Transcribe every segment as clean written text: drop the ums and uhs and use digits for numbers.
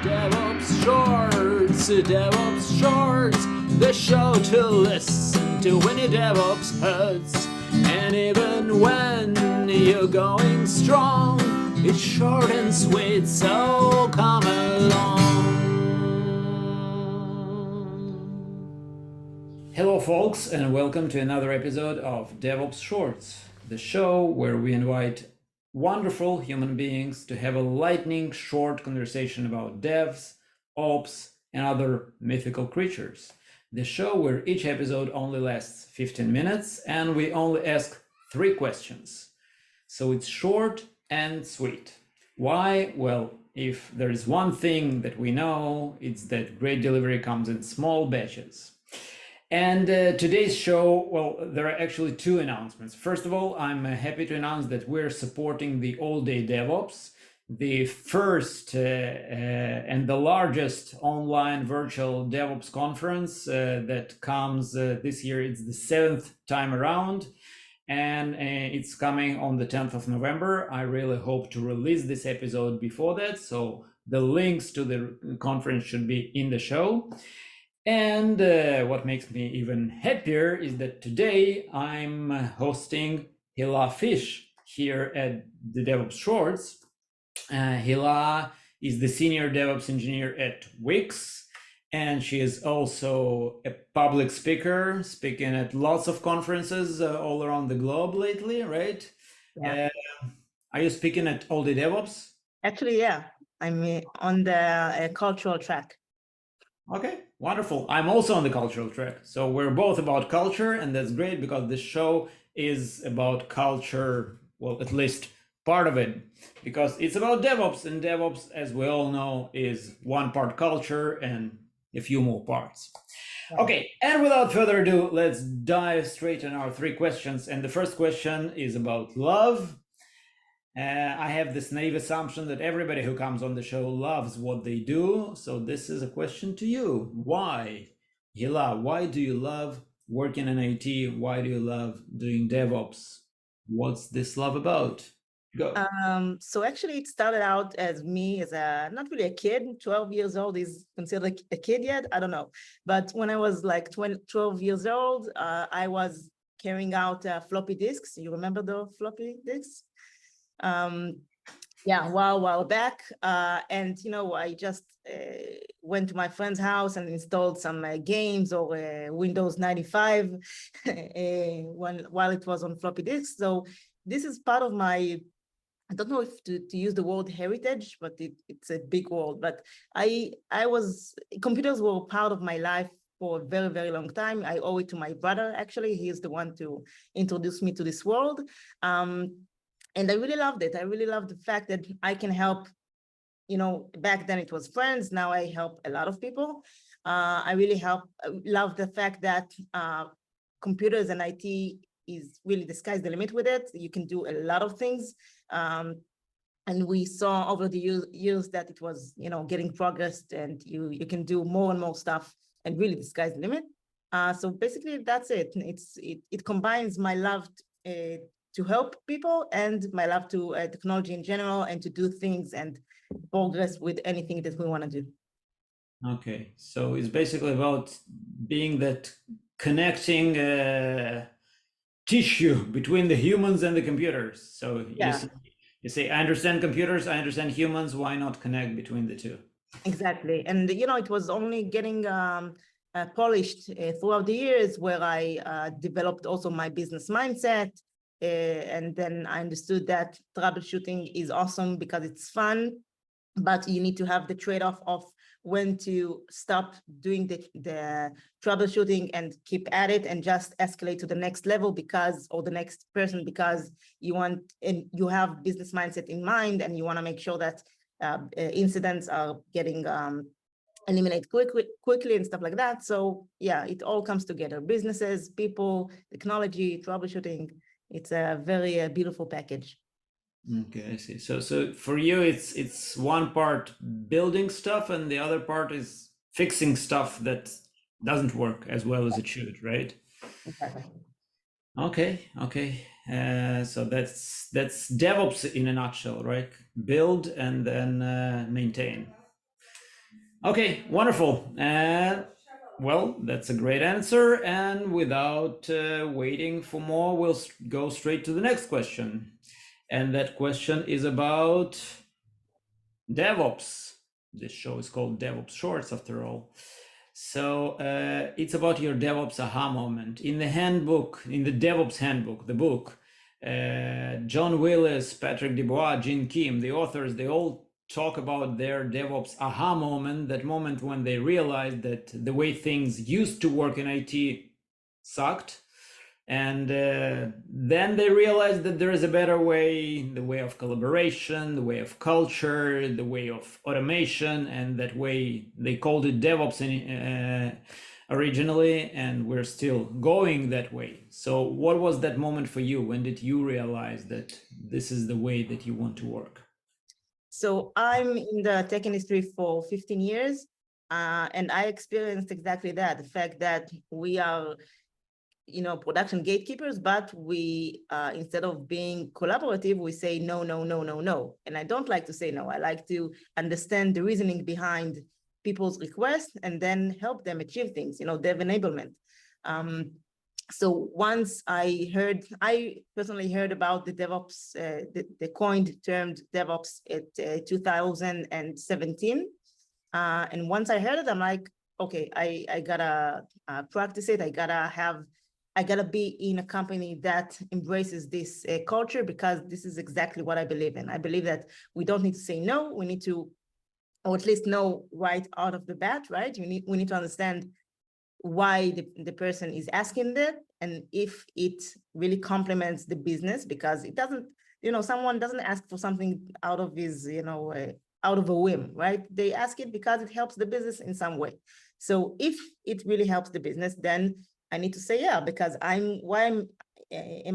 DevOps Shorts, DevOps Shorts, the show to listen to when your DevOps hurts. And even when you're going strong, it's short and sweet, so come along. Hello folks, and welcome to another episode of DevOps Shorts, the show where we invite wonderful human beings to have a lightning short conversation about devs, ops, and other mythical creatures. The show where each episode only lasts 15 minutes and we only ask 3 questions. So it's short and sweet. Why? Well, if there is one thing that we know, it's that great delivery comes in small batches. And today's show, well, there are actually 2 announcements. First of all, I'm happy to announce that we're supporting the All Day DevOps, the first and the largest online virtual DevOps conference that comes this year. It's the 7th time around, and it's coming on the 10th of November. I really hope to release this episode before that, so the links to the conference should be in the show. And what makes me even happier is that today I'm hosting Hila Fish here at the DevOps Shorts. Hila is the Senior DevOps Engineer at Wix, and she is also a public speaker, speaking at lots of conferences all around the globe lately, right? Yeah. Are you speaking at All Day DevOps? Actually, yeah. I'm on the cultural track. Okay, wonderful. I'm also on the cultural track. So we're both about culture, and that's great because this show is about culture, well, at least part of it, because it's about DevOps, and DevOps, as we all know, is one part culture and a few more parts. Okay, and without further ado, let's dive straight in our 3 questions. And the first question is about love. I have this naive assumption that everybody who comes on the show loves what they do. So this is a question to you. Why? Hila, why do you love working in IT? Why do you love doing DevOps? What's this love about? Go. So actually it started out as me as not really a kid. 12 years old is considered a kid yet? I don't know. But when I was like 12 years old, I was carrying out floppy disks. You remember the floppy disks? Yeah, while back. And, I just went to my friend's house and installed some games or Windows 95 while it was on floppy disks. So this is part of my, I don't know if to use the word heritage, but it's a big word. But computers were part of my life for a very, very long time. I owe it to my brother, actually. He is the one to introduce me to this world. And I really loved it. I really loved the fact that I can help, back then it was friends. Now I help a lot of people. I really love the fact that computers and IT is really the sky's the limit with it. You can do a lot of things. And we saw over the years that it was, getting progressed, and you can do more and more stuff, and really the sky's the limit. So basically that's it. It combines my love to help people and my love to technology in general, and to do things and progress with anything that we want to do. Okay, so it's basically about being that connecting tissue between the humans and the computers. So Yeah. you say, I understand computers, I understand humans, why not connect between the two? Exactly. And, it was only getting polished throughout the years, where I developed also my business mindset. And then I understood that troubleshooting is awesome because it's fun, but you need to have the trade-off of when to stop doing the troubleshooting and keep at it and just escalate to the next level or the next person, because you have business mindset in mind, and you want to make sure that incidents are getting eliminated quickly and stuff like that. So yeah, it all comes together: businesses, people, technology, troubleshooting. It's a very beautiful package. Okay, I see. So for you, it's one part building stuff, and the other part is fixing stuff that doesn't work as well as it should, right? Exactly. Okay. So that's DevOps in a nutshell, right? Build and then maintain. Okay, wonderful. Well, that's a great answer. And without waiting for more, we'll go straight to the next question. And that question is about DevOps. This show is called DevOps Shorts, after all. So it's about your DevOps aha moment. In the handbook, in the DevOps handbook, the book, John Willis, Patrick Dubois, Gene Kim, the authors, they all talk about their DevOps aha moment, that moment when they realized that the way things used to work in IT sucked. And then they realized that there is a better way, the way of collaboration, the way of culture, the way of automation, and that way they called it DevOps originally, and we're still going that way. So what was that moment for you? When did you realize that this is the way that you want to work? So I'm in the tech industry for 15 years, and I experienced exactly that, the fact that we are production gatekeepers, but we, instead of being collaborative, we say no, no, no, no, no. And I don't like to say no. I like to understand the reasoning behind people's requests and then help them achieve things, dev enablement. So once I personally heard about the DevOps, the coined term DevOps at 2017. And once I heard it, I'm like, okay, I gotta practice it. I gotta be in a company that embraces this culture, because this is exactly what I believe in. I believe that we don't need to say no. We need to, or at least know right out of the bat, right? We need to understand why the person is asking that, and if it really complements the business, because it doesn't, someone doesn't ask for something out of his, out of a whim, right? They ask it because it helps the business in some way. So if it really helps the business, then I need to say yeah, because am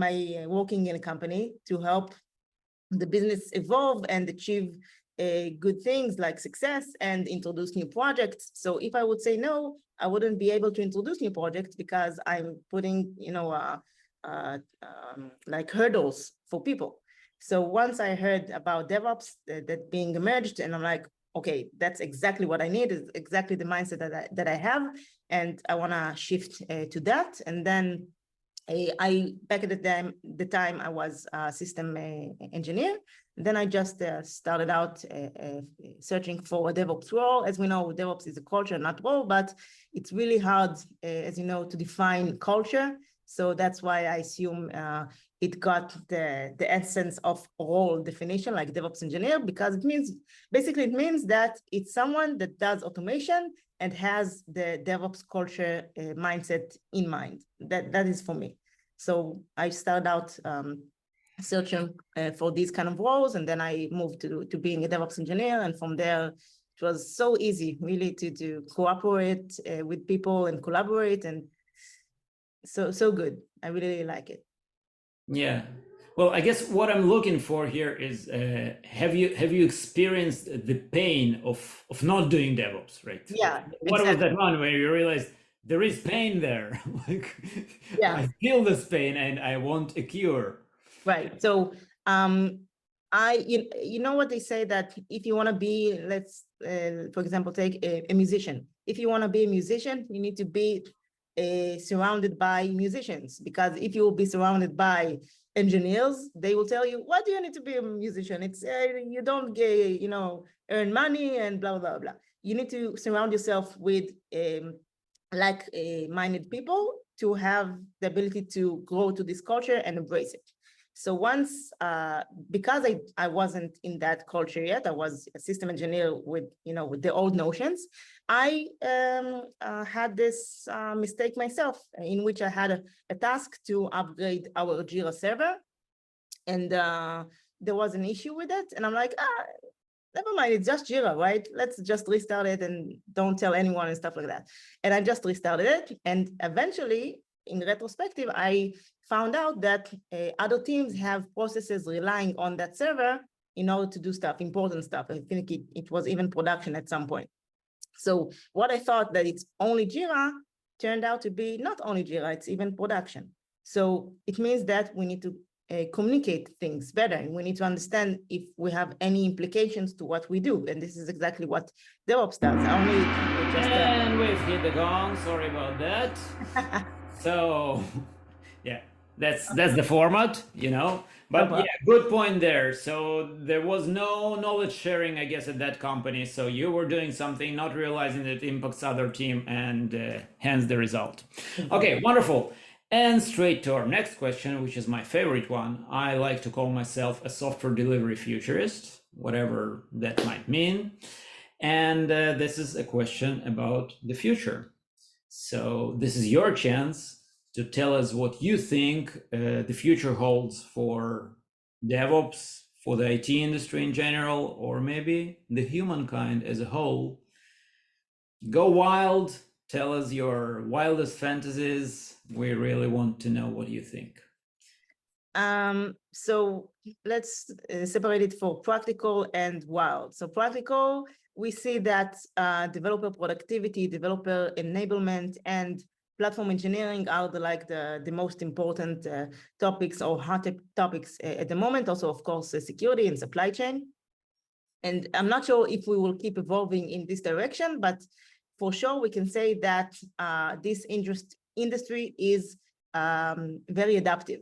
I working in a company to help the business evolve and achieve good things like success and introduce new projects. So if I would say no, I wouldn't be able to introduce new projects because I'm putting, like hurdles for people. So once I heard about DevOps that being emerged, and I'm like, okay, that's exactly what I need, is exactly the mindset that I have, and I want to shift to that. And then I back at the time I was a system engineer. Then I just started out searching for a DevOps role. As we know, DevOps is a culture, not role, but it's really hard, as you know, to define culture. So that's why I assume it got the essence of role definition, like DevOps engineer, because it means that it's someone that does automation and has the DevOps culture mindset in mind. That is for me. So I started out searching for these kind of roles, and then I moved to being a DevOps engineer. And from there, it was so easy really to cooperate with people and collaborate, and so good. I really like it. Yeah. Well, I guess what I'm looking for here is have you experienced the pain of not doing DevOps, right? Yeah, What exactly. was that one where you realized there is pain there? Like, Yeah. I feel this pain and I want a cure. Right. So you know what they say, that if you want to be, let's for example, take a musician. If you want to be a musician, you need to be surrounded by musicians, because if you will be surrounded by engineers, they will tell you, what do you need to be a musician? It's you don't get, earn money and blah blah blah. You need to surround yourself with like-minded people to have the ability to grow to this culture and embrace it. So once, because I wasn't in that culture yet, I was a system engineer with the old notions. I had this mistake myself, in which I had a task to upgrade our Jira server, and there was an issue with it, and I'm like, never mind, it's just Jira, right? Let's just restart it and don't tell anyone and stuff like that. And I just restarted it, and eventually, in retrospective, I found out that other teams have processes relying on that server in order to do stuff, important stuff. I think it was even production at some point. So what I thought that it's only Jira turned out to be not only Jira, it's even production. So it means that we need to communicate things better. And we need to understand if we have any implications to what we do. And this is exactly what DevOps does. And we've hit the gong. Sorry about that. So, yeah, that's the format, But yeah, good point there. So there was no knowledge sharing, I guess, at that company. So you were doing something, not realizing that it impacts other team, and hence the result. Okay, wonderful. And straight to our next question, which is my favorite one. I like to call myself a software delivery futurist, whatever that might mean. And this is a question about the future. So this is your chance to tell us what you think the future holds for DevOps, for the IT industry in general, or maybe the humankind as a whole. Go wild. Tell us your wildest fantasies. We really want to know what you think. So let's separate it for practical and wild. So practical, we see that developer productivity, developer enablement, and platform engineering are the most important topics or hot topics at the moment. Also, of course, security and supply chain. And I'm not sure if we will keep evolving in this direction, but for sure we can say that this industry is very adaptive.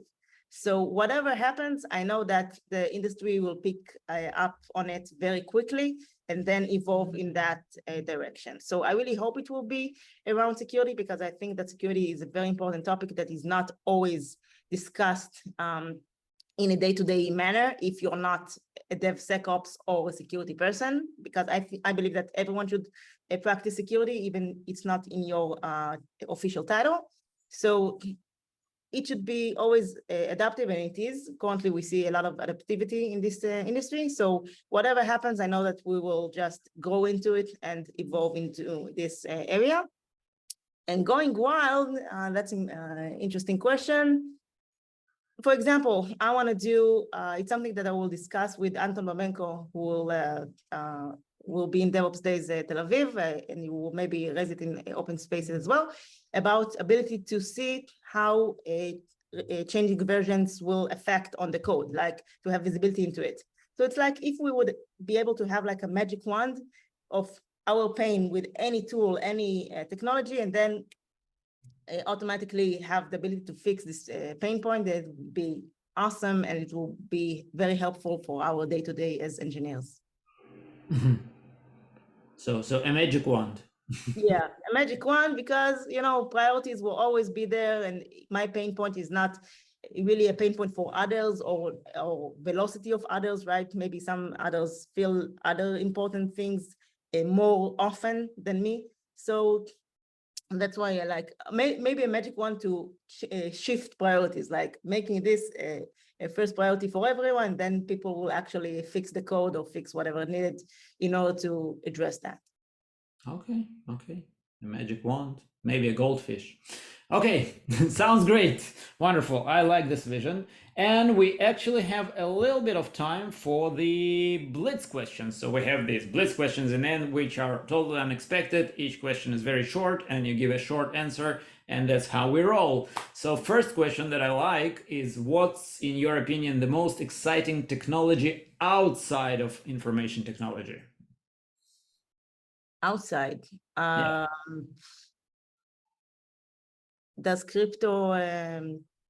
So whatever happens, I know that the industry will pick up on it very quickly and then evolve in that direction. So I really hope it will be around security, because I think that security is a very important topic that is not always discussed in a day-to-day manner if you're not a DevSecOps or a security person, because I believe that everyone should practice security, even it's not in your official title. So it should be always adaptive, and it is. Currently, we see a lot of adaptivity in this industry. So whatever happens, I know that we will just grow into it and evolve into this area. And going wild, that's an interesting question. For example, I want to do, it's something that I will discuss with Anton Babenko, who will be in DevOps Days Tel Aviv, and you will maybe raise it in open spaces as well, about ability to see how changing versions will affect on the code, like to have visibility into it. So it's like if we would be able to have like a magic wand of our pain with any tool, any technology, and then automatically have the ability to fix this pain point, that would be awesome, and it will be very helpful for our day-to-day as engineers. So a magic wand. Yeah, a magic wand, because priorities will always be there, and my pain point is not really a pain point for others, or velocity of others, right? Maybe some others feel other important things more often than me. So that's why I like maybe a magic wand to shift priorities, like making this a first priority for everyone, then people will actually fix the code or fix whatever needed in order to address that. Okay. A magic wand, maybe a goldfish. Okay, sounds great. Wonderful. I like this vision. And we actually have a little bit of time for the blitz questions. So we have these blitz questions in the end, which are totally unexpected. Each question is very short, and you give a short answer, and that's how we roll. So first question that I like is, what's, in your opinion, the most exciting technology outside of information technology? Outside. Yeah. Does crypto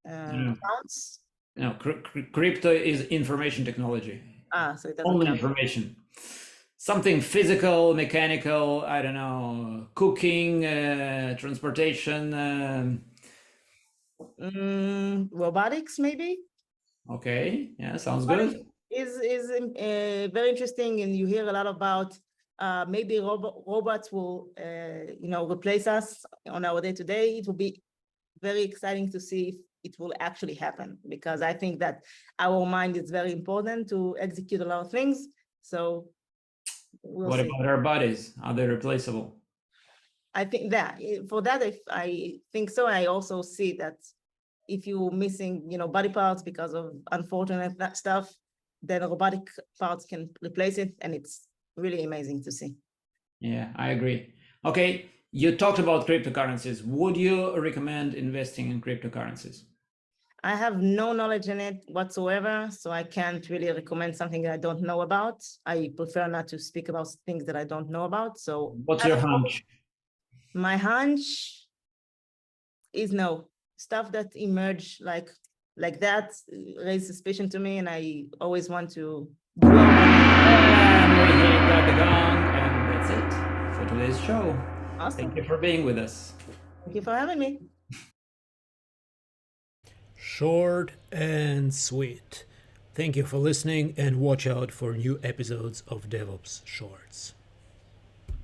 counts? No, crypto is information technology. So it doesn't Only count. information. Something physical, mechanical, I don't know, cooking, transportation. Robotics, maybe? Okay, yeah, sounds good. Is very interesting, and you hear a lot about maybe robots will replace us on our day-to-day. It will be very exciting to see if it will actually happen, because I think that our mind is very important to execute a lot of things. So we'll what see. About our bodies? Are they replaceable? I think that for that, if I think so, I also see that if you're missing, body parts because of unfortunate stuff, then robotic parts can replace it, and it's really amazing to see. Yeah, I agree. Okay, you talked about cryptocurrencies. Would you recommend investing in cryptocurrencies? I have no knowledge in it whatsoever, so I can't really recommend something that I don't know about. I prefer not to speak about things that I don't know about. So What's your hunch? my hunch is no. Stuff that emerge like that raise suspicion to me, and I always want to dwell on And we hit the gong, and that's it for today's show. it. Awesome. Thank you for being with us. Thank you for having me. Short and sweet. Thank you for listening, and watch out for new episodes of DevOps Shorts.